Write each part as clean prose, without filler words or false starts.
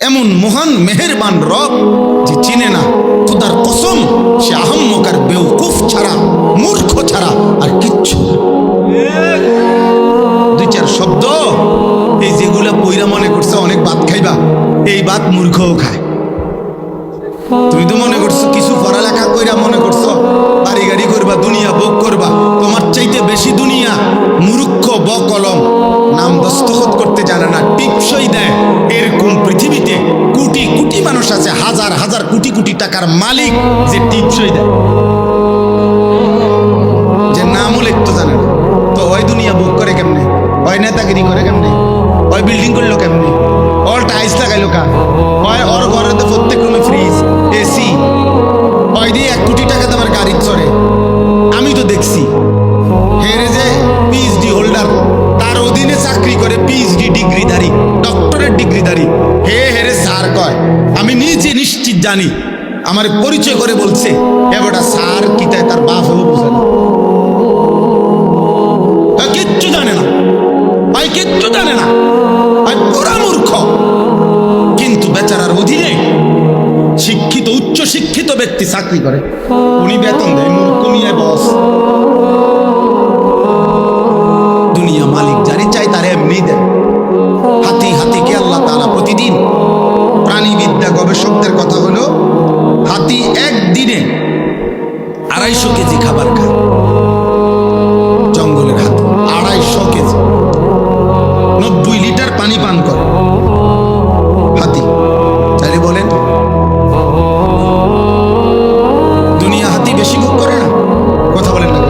এমন মহান মেহেরবান রব যে চিনে না খোদার কসম, সে আহম্মক আর বেওকুফ ছাড়া, মূর্খ ছাড়া আর কিচ্ছু না। দুই চার শব্দ এই যেগুলা পইরা মনে করছে অনেক ভাত খাইবা, এই ভাত মূর্খও খায়। তুমি তো মনে করছো কিছু পড়ালেখা কইরা মনে করছো বাড়ি গাড়ি করবা, দুনিয়া ভোগ করবা। তোমার চাইতে বেশি দুনিয়া মূর্খ বকলম, নাম দস্তখত করতে জানে না, টিপসই দেয়। এরকম পৃথিবীতে কোটি কোটি মানুষ আছে, হাজার হাজার কোটি কোটি টাকার মালিক, যে টিপসই দেয়, যে নামও লিখতে জানে না। তো ওই দুনিয়া ভোগ করে কেমনে? ওই নেতাগিরি করে কেমনে? ওই বিল্ডিং করলো কেমনে? ওর টাইলস লাগাইলো কা? ওই ওর ঘরে তো প্রত্যেক রুমে ফ্রিজ, এসি, ওই দিয়ে 1 কোটি টাকা তোমার গাড়ি চড়ে। আমি তো দেখছি হেরে যে পিএইচডি হোল্ডার, তার অধীনে চাকরি করে পিএইচডি ডিগ্রিধারী, ডক্টরেট ডিগ্রিধারী, হেরে স্যার কয়। আমি নিজে নিশ্চিত জানি, আমার পরিচয় করে বলছে এবারটা স্যার কি তাই তার বাপ হয়েও বোঝে না, কিচ্ছু জানে না ভাই, কিচ্ছু জানে না ভাই, পুরা মূর্খ। কিন্তু বেচারার অধীনে শিক্ষিত উচ্চ শিক্ষিত ব্যক্তি চাকরি করে, উনি বেতন দেয়, মূর্খ নিয়ে বস। দুনিয়া মালিক যারে চাই তারে এমনি দেয়। হাতি হাতিকে আল্লাহ তাআলা প্রতিদিন, প্রাণীবিদ্যা গবেষকদের কথা হলো হাতি একদিনে 250 কেজি খাবার খায়। জঙ্গলের হাতি 250 কেজি, 90 লিটার পানি পান করে হাতি। তাহলে বলেন দুনিয়া হাতি বেশি ভোগ করে না? কথা বলেন না?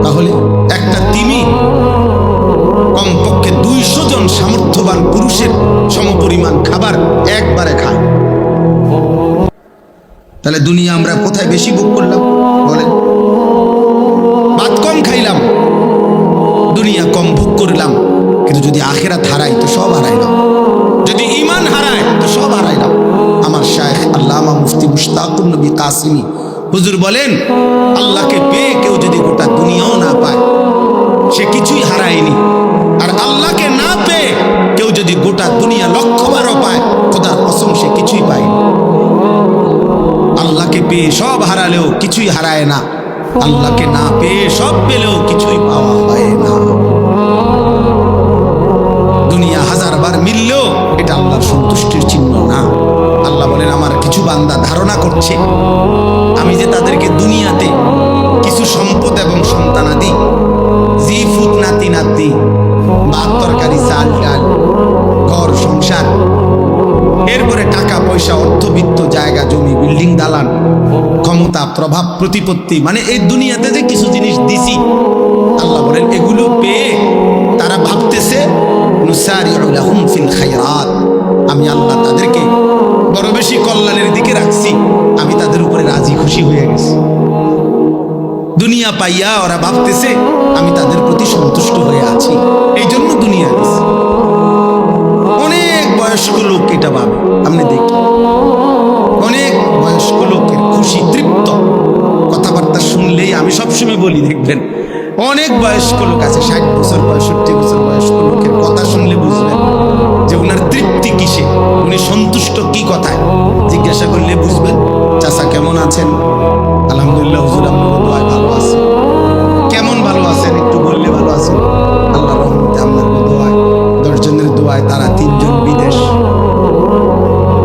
তাহলে একটা তিমি কমপক্ষে 200 জন সামর্থ্যবান পুরুষের সমপরিমাণ খাবার একবারে খায়। তাহলে দুনিয়া আমরা কোথায় বেশি ভোগ করলাম বলেন? ভাত কম খাইলাম, দুনিয়া কম ভোগ করলাম, কিন্তু যদি আখিরাত হারাই তো সব হারাইলাম, যদি ঈমান হারাই তো সব হারাইলাম। আমার শায়েখ আল্লামা মুফতি মুশতাকুর নবী কাসিমি হুজুর বলেন, আল্লাহকে পেয়ে কেউ যদি গোটা দুনিয়াও না পায় সে কিছুই হারায়নি, আর আল্লাহকে না পেয়ে কেউ যদি গোটা দুনিয়া 1,000,000ও পায়, খোদার কসম সে কিছুই পায়নি। আল্লাহকে পেয়ে সব হারালেও কিছুই হারায় না, আল্লাহকে না পেয়ে সব পেলেও কিছুই পাওয়া হয় না। দুনিয়া 1000বার মিললেও এটা আল্লাহর সন্তুষ্টির চিহ্ন না। আল্লাহ বলেন, আমার কিছু বান্দা ধারণা করছে আমি যে তাদেরকে দুনিয়াতে কিছু সম্পদ এবং সন্তানাদি, জি ফুট নাতি নাতি, ভাত তরকারি, চাল ডাল, ঘর সংসার, এরপরে টাকা পয়সা, অর্থবিত্ত, জায়গা জমি, বিল্ডিং দালান, ক্ষমতা, প্রভাব, প্রতিপত্তি, মানে এই দুনিয়াতে যে কিছু জিনিস দিছি, আল্লাহ বলেন এগুলো পেয়ে তারা ভাবতেছে নুসারিউ লাহুম ফিল খায়রাত, আমি আল্লাহ তাদেরকে বড় বেশি কল্যাণের দিকে রাখছি, আমি তাদের উপরে রাজি খুশি হয়ে গেছি। দুনিয়া পাইয়া ওরা ভাবতেছে আমি তাদের প্রতি সন্তুষ্ট হয়ে আছি, এই জন্য দুনিয়া দিছি। অনেক বয়স্ক লোক এটা ভাবে, আপনি দেখি অনেক বয়স্ক লোকের খুশি তৃপ্ত কথাবার্তা শুনলেই, আমি সবসময় বলি দেখবেন অনেক বয়স্ক লোক আছে, 60 বছর 65 বছর বয়স্ক লোকের কথা শুনলে বুঝবেন যে উনার তৃপ্তি কিসে, উনি সন্তুষ্ট কি কথায়। জিজ্ঞাসা করলে বুঝবেন, চাচা কেমন আছেন? আলহামদুলিল্লাহ হুজুর, আপনার দোয়ায় ভালো আছেন। কেমন ভালো আছেন? একটু বললে ভালো আছেন। আল্লাহর রহমতে আপনার দোয়ায়, 10 জনের দোয়ায় তারা 3 জন বিদেশ,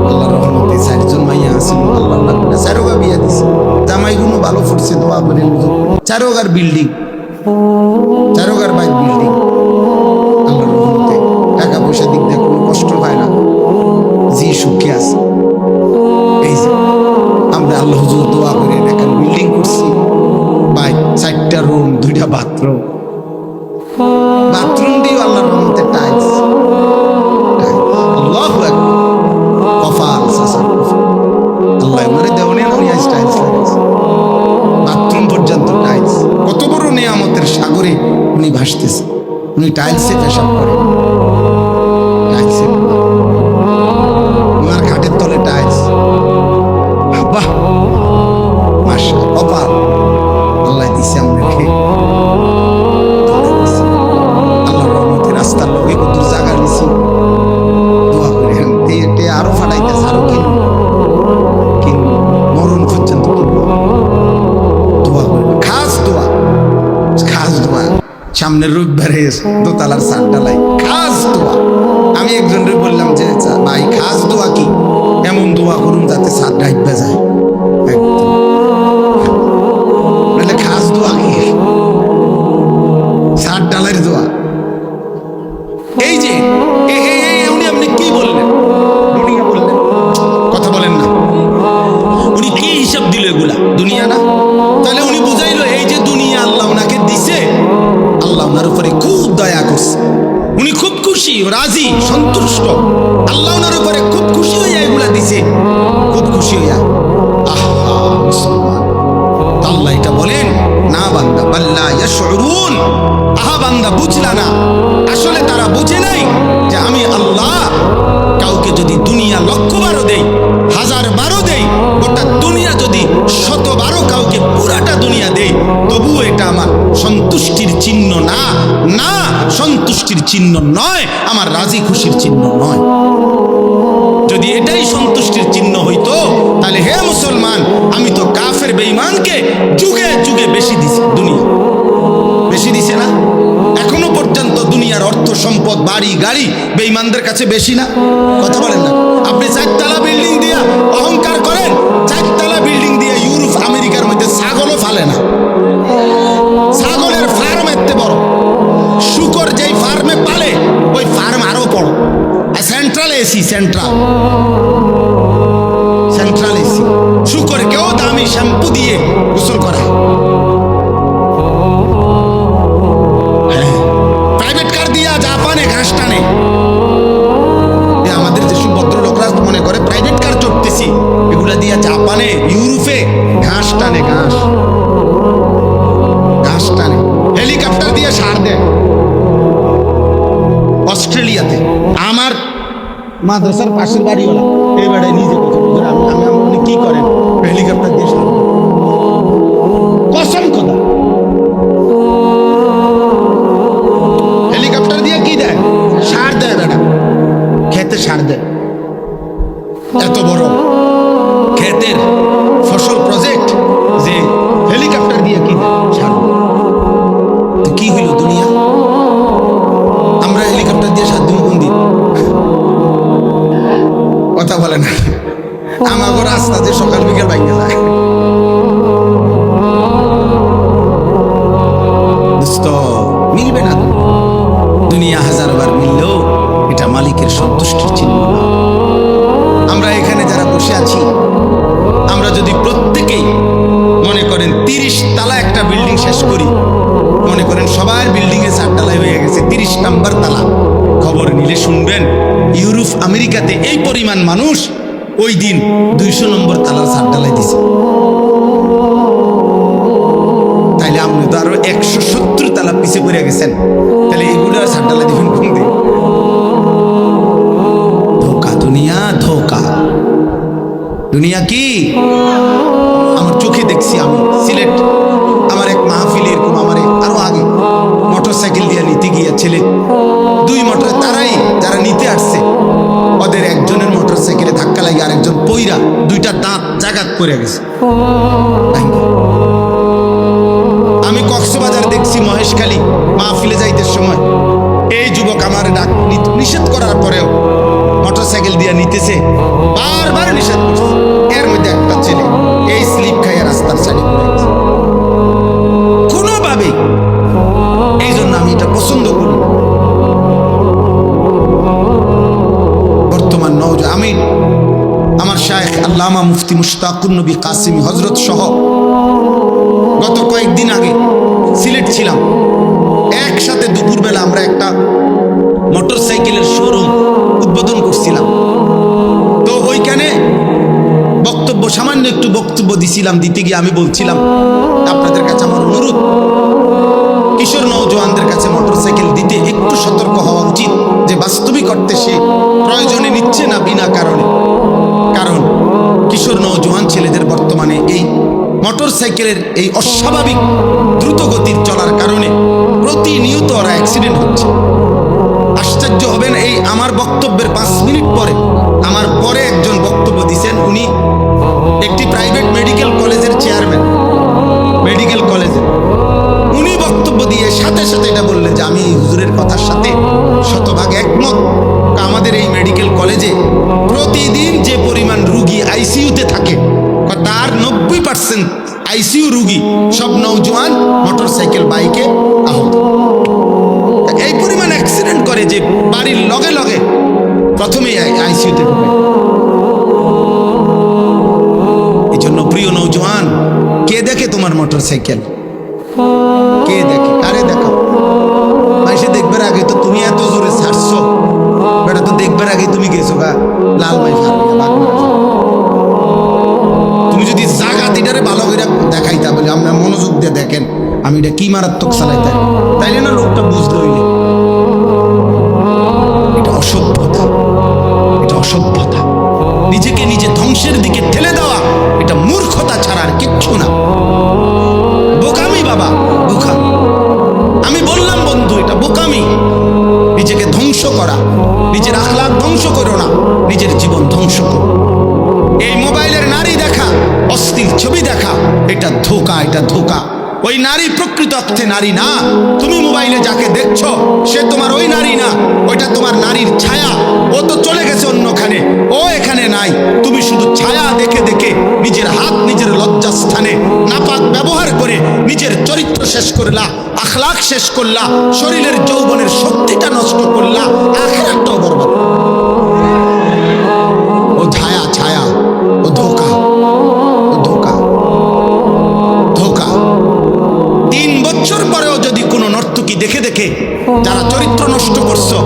আল্লাহর রহমতে 4 জন মাইয়া আছেন, আল্লাহ করে 4 বিয়া দিছে, জামাইগুলো ভালো ফুটছে, দোয়া করেন। 4 বিল্ডিং, 4 বাইক বিল্ডিং, আল্লাহর রহমতে টাকা পয়সা দিক দিয়ে কোনো কষ্ট হয় না, জি সুখে আছে। এই যে আমরা আল্লাহ হুজুর দোয়া করে একটা বিল্ডিং করছি, বাইক, 4টা রুম, 2টা বাথরুম, বাথরুম দিয়ে আল্লাহর রহমতে টাইলস, আল্লাহু আকবার, কফাল সাসার আল্লাহ মানে দেওয়ানি আমি আজ টাইলস লাগাইছি, বাথরুম পর্যন্ত টাইলস। কত বড় নিয়ামতের সাগরে সামনের রবিবারে দোতলার ছাদ ঢালাই, খাস দোয়া। আমি একজনের বললাম যে ভাই খাস দোয়া কি? এমন দোয়া করুন যাতে ছাদ ঢাইবা যায়। বলে খাস দোয়া কি? ছাদ ঢালাইয়ের দোয়া। এই যে উনি আপনি কি বললেন? দুনিয়া বললেন, কথা বলেন না। উনি কি হিসাব দিল? এগুলা দুনিয়া না? তাহলে উনি বুঝাইলো এই যে দুনিয়া আল্লাহ ওনাকে দিছে, আল্লাহ ওনার উপরে খুব দয়া করছে, উনি খুব খুশি, রাজি, সন্তুষ্ট। আল্লাহ ওনার উপরে খুব খুশি হইয়া এগুলা দিছে, খুব খুশি হইয়া। আহা মুসলমান, আল্লাহ এটা বলেন না বান্দা, বাল্লা ইয়াশউরুন, আহা বান্দা বুঝলা না। আসলে তারা বুঝে নাই যে আমি আল্লাহ কাউকে যদি দুনিয়া 1,000,000 দেই, 1000 দেই, গোটা দুনিয়া যদি 100 কাউকে পুরাটা দুনিয়া দেই, তবু এটা আমার সন্তুষ্টির চিহ্ন না, না সন্তুষ্টির চিহ্ন নয়, আমার রাজি খুশির চিহ্ন নয়। যদি এটাই সন্তুষ্টির চিহ্ন হইতো, তাহলে হে মুসলমান, আমি তো কাফের বেঈমানকে যুগে যুগে বেশি দিছি, দুনিয়া বেশি দিছে না? এখনো পর্যন্ত দুনিয়ার অর্থ সম্পদ, বাড়ি গাড়ি বেঈমানদের কাছে বেশি না? কথা বলেন না? আপনি 4তলা বিল্ডিং দিয়া অহংকার করেন, 4তলা বিল্ডিং দিয়ে ইউরোপ আমেরিকার মধ্যে ছাগলও ফালে না। ছাগলের ফার্ম এত বড়, শুকর যেই ফার্মে পালে ওই ফার্ম আরো বড়। সেন্ট্রাল এসি, সেন্ট্রাল এসি, শুকরকেও দামি শ্যাম্পু দিয়ে গোসল করায়। প্রাইভেট কার দিয়া জাপানে ঘাস টানে। আমাদের যেসব ভদ্রলোকরা মনে করে প্রাইভেট কার চড়তেছি, এগুলা দিয়া জাপানে ইউরোপে ঘাস টানে, ঘাস টানে। হেলিকপ্টার দিয়ে সার দেয় অস্ট্রেলিয়াতে। আমার মাদ্রাসার পাশের বাড়িওয়ালা এই বেড়ায় নিজে আমি কি করেন? হেলিকপ্টার দিয়ে সার দেয়। কসম খোদা, হেলিকপ্টার দিয়ে কি দেয়? সার দেয় বেড়া, খেতে সার দেয়। এত বড় ক্ষেতের ফসল প্রজেক্ট যে হেলিকপ্টার দিয়ে কি দেয়? সার। তো কি হইল দুনিয়া? আমরা হেলিকপ্টার দিয়ে সার দিব কোন দিন? কথা বলে না? আমাকে রাস্তা যে সকাল বিকেল বাইকে যায়। মিলবে না দুনিয়া, 1000 মিললেও এটা মালিকের সন্তুষ্টির চিহ্ন না। আমরা এখানে যারা বসে আছি, আমরা যদি প্রত্যেকেই মনে করেন 30 তালা একটা বিল্ডিং শেষ করি, মনে করেন সবার বিল্ডিং এ 4 তালা হয়ে গেছে, 30 নাম্বার তালা, খবর নিলে শুনবেন ইউরোপ আমেরিকাতে এই পরিমাণ মানুষ ওই দিন 200 নম্বর তালার 4 তালায় দিছে। তাইলে আপনি তো আরো 170 তালা পিছে পড়ে গেছেন, তাহলে এগুলো 4 তালা দিবেন কোন দিন? ধোকা দুনিয়া, ধোকা দুনিয়া। কি আমার চোখে দেখছি, আমি সিলেট আমার এক মাহফিলে এরকম, আমার আরো আগে মোটর সাইকেল দিয়ে নিতে গিয়ে ছেলে 2 মোটর, তারাই যারা নিতে আসছে, ওদের একজনের মোটর সাইকেলে ধাক্কা লাগে আরেকজন পইরা 2টা দাঁত জাগাত পড়ে গেছে। আমি কক্সবাজার দেখছি, মহেশখালী মাহফিলে যাইতে সময় এই যুবক আমার ডাক নিষেধ করার পরেও মোটর সাইকেল দিয়ে নিতেছে, বারবার নিষেধ করছে। এর মধ্যে একটা ছেলে এই স্লিপ খাইয়া রাস্তার সাইডে পড়ে গেছে কোনোভাবে। এই জন্য আমি এটা পছন্দ করি। বর্তমান আমি আমার শায়েখ আল্লামা মুফতি মুশতাকুর নবী কাসিমি হযরত সহ গত কয়েকদিন আগে সিলেট ছিলাম। একসাথে দুপুরবেলা আমরা একটা মোটর সাইকেলের শোরুম উদ্বোধন করছিলাম। তো ওইখানে বক্তব্য, সামান্য একটু বক্তব্য দিছিলাম। দিতে গিয়ে আমি বলছিলাম, আপনাদের কাছে আমার অনুরোধ, কিশোর নওজোয়ানদের কাছে মোটর সাইকেল দিতে একটু সতর্ক হওয়া উচিত, যে বাস্তবিক অর্থে সে প্রয়োজনে নিচ্ছে না বিনা কারণে। কারণ কিশোর নওজোয়ান ছেলেদের বর্তমানে এই মোটর সাইকেলের এই অস্বাভাবিক দ্রুত গতির চলার কারণে প্রতিনিয়ত ওরা অ্যাক্সিডেন্ট হচ্ছে। আশ্চর্য হবেন, এই আমার বক্তব্যের 5 মিনিট পরে আমার পরে একজন বক্তব্য দিচ্ছেন, উনি একটি প্রাইভেট মেডিকেল কলেজের চেয়ারম্যান, মেডিকেল কলেজে উনি বক্তব্য বক্তব্য দিয়ে সাথে সাথে এটা বললেন যে আমি হুজুরের কথার সাথে শতভাগ একমত। আমাদের এই মেডিকেল কলেজে প্রতিদিন যে পরিমাণ রুগী আইসিইউতে থাকে তার 90% আইসিইউ রুগী সব নওজোয়ান মোটরসাইকেল বাইকে আহত। এই পরিমাণ অ্যাক্সিডেন্ট করে যে বাড়ির লগে লগে প্রথমেই আইসিইউতে ঢুকে। এই জন্য প্রিয় নওজোয়ান, কে দেখে তোমার মোটরসাইকেল? কে দেখে? কারে দেখাও? মাইসে দেখবার আগে তো তুমি এত জোরে ছাড়ছো, বেটা তো দেখবার আগে তুমি গেছো গা লাল মাই তুমি যদি জাগাতিটারে ভালো করে দেখাইতা বলে আপনার মনোযোগ দিয়ে দেখেন আমি এটা কি মারাত্মক চালাইতাম, তাইলে না লোকটা বুঝতে হইলে। এটা অসভ্যতা, এটা অসভ্যতা। নিজেকে নিজে ধ্বংসের দিকে ঠেলে দেওয়া এটা মূর্খতা ছাড়া আর কিচ্ছু না। বোকামি বাবা, বোকামি। আমি বললাম বন্ধু, এটা বোকামি। নিজেকে ধ্বংস করা, নিজের আখলাক ধ্বংস করো না, নিজের জীবন ধ্বংস করো। এই মোবাইলের নারী দেখা, অশ্লীল ছবি দেখা, এটা ধোঁকা, এটা ধোঁকা। ওই নারী প্রকৃত অর্থে নারী না। তুমি মোবাইলে যাকে দেখছো সে তোমার ওই নারী না, ওইটা তোমার নারীর ছায়া। ও তো চলে গেছে অন্যখানে, ও এখানে নাই। তুমি শুধু ছায়া দেখে দেখে নিজের হাত নিজের লজ্জাস্থানে নাপাক ব্যবহার করে নিজের চরিত্র শেষ করলা, আখলাক শেষ করলা, শরীরের যৌবনের শক্তিটা নষ্ট করলা, আখিরাতটাও বরবাদ। ও ছায়া, ছায়া, ও ধোঁকা, ও ধোঁকা, ধোঁকা। 3 বছর পরেও যদি কোনো নর্তকী দেখে দেখে যারা চরিত্র নষ্ট করছো,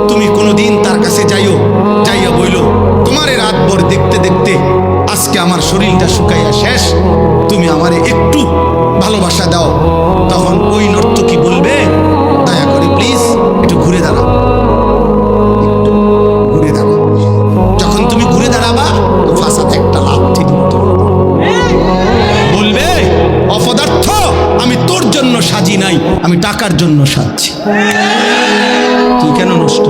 তুমি কোনোদিন তার কাছে যাইও, যাইয়া বইলো তোমারে রাতভর দেখতে দেখতে আজকে আমার শরীরটা শুকাইয়া শেষ, তুমি আমারে একটু ভালোবাসা দাও। তখন ওই নর্তকী বলবে দয়া করে প্লিজ একটু ঘুরে দাঁড়াও, একটু ঘুরে দাঁড়াও। যখন তুমি ঘুরে দাঁড়াবা তো ফাঁসাতে একটা লাথি দিব। বলবে অপদার্থ, আমি তোর জন্য সাজি নাই, আমি টাকার জন্য সাজছি। তুই কেন নষ্ট,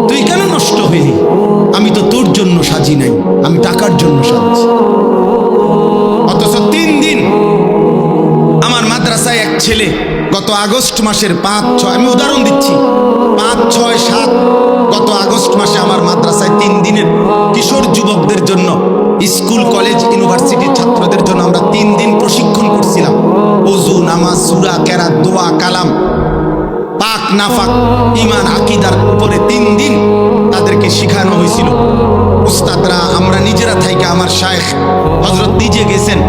তুই কেন নষ্ট হইলি? আমি তো তোর জন্য সাজি নাই, আমি টাকার জন্য সাজছি। অথচ 3 দিন আমার মাদ্রাসায় এক ছেলে গত আগস্ট মাসের 5, 6, আমি উদাহরণ দিচ্ছি, 5, 6, 7 গত আগস্ট মাসে আমার মাদ্রাসায় 3 দিনের কিশোর যুবকদের জন্য, স্কুল কলেজ ইউনিভার্সিটির ছাত্রদের জন্য আমরা 3 দিন প্রশিক্ষণ করছিলাম। ওযু, নামাজ, সূরা, কেরাত, দোয়া, কালাম, পাক নাফাক, ঈমান, আকীদার উপরে 3 দিন তাদেরকে শেখানো হয়েছিল। উস্তাদরা, আমরা নিজেরা থাইকা, আমার শায়েখ হযরত নিজে গেছেন।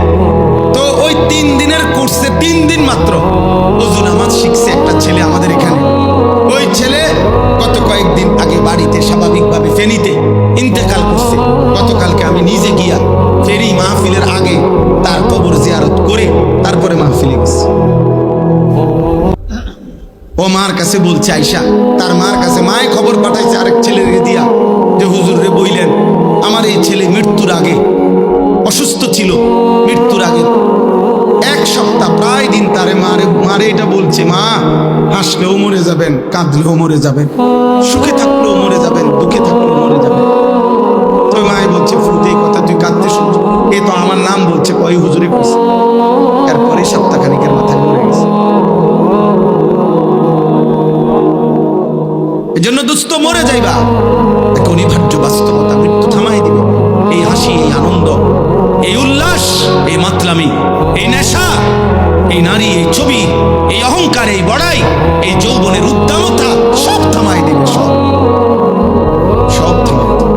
তো ওই 3 দিনের কোর্সে 3 দিন মাত্র ওযু নামাজ শিখছে একটা ছেলে আমাদের এখানে। ওই ছেলে গত কয়েকদিন আগে বাড়িতে স্বাভাবিকভাবে ফেনীতে ইন্তেকাল করছে। গতকালকে আমি নিজে গিয়া ফেরি মাহফিলের আগে তার কবর জিয়ারত করে তারপরে মাহফিলে গেছি। ও মার কাছে বলছে, আয়শা তার মার কাছে, মায়ে খবর পাঠাইছে আরেক ছেলের দিয়া যে হুজুর রে বইলেন আমার এই ছেলে মৃত্যুর আগে অসুস্থ ছিল, মৃত্যুর আগে 1 সপ্তাহ প্রায় দিন তারে মারে এটা বলছে, মা হাসলেও মরে যাবেন, কাঁদলেও মরে যাবেন, সুখে থাকলেও মরে যাবেন, দুঃখে থাকলেও মরে যাবেন। তো মায়ে বলছে, ফুটে এই কথা তুই কাঁদতে শুনছ? এ তো আমার নাম বলছে, কয় হুজুরে কইছে। এরপরে সপ্তাহখানিকের মাথায় মরে গেছে। এজন্য দুস্থ মরে যাইবা, এক অনিবার্য বাস্তবতা, মৃত্যু থামাই দিবে। এই হাসি, এই আনন্দ, এই উল্লাস, এই মাতলামি, এই নেশা, এই নারী, এই ছবি, এই অহংকার, এই বড়াই, এই যৌবনের উদ্দামতা সব থামাই দিবে, সব সব থামাই দিবে।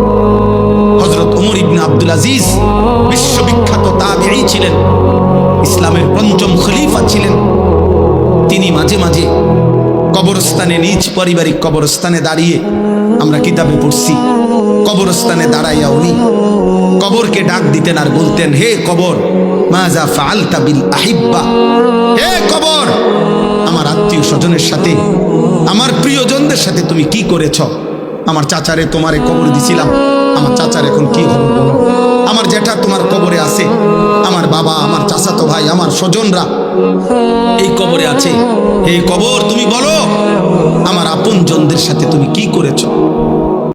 হযরত ওমর ইবনে আব্দুল আজিজ বিশ্ববিখ্যাত তাবেঈ ছিলেন, ইসলামের 5ম খলিফা ছিলেন। তিনি মাঝে মাঝে কবরস্থানে, নিজ পারিবারিক কবরস্থানে দাঁড়িয়ে, আমরা কিতাবে পড়ছি, কবরস্থানে দাঁড়াইয়া উনি কবরকে ডাক দিতেন আর বলতেন, হে কবর, মাজা ফাআলতা বিল আহিব্বা, হে কবর, আমার আত্মীয় স্বজনের সাথে, আমার প্রিয়জনদের সাথে তুমি কি করেছ? আমার চাচারে তোমারে কবর দিছিলাম, আমার চাচার এখন কি হবে বলো? আমার জ্যাঠা তোমার কবরে আছে, আমার বাবা, আমার চাচাতো ভাই, আমার স্বজনরা এই কবরে আছে। এই কবর তুমি বলো আমার আপনজনদের সাথে তুমি কি করেছো?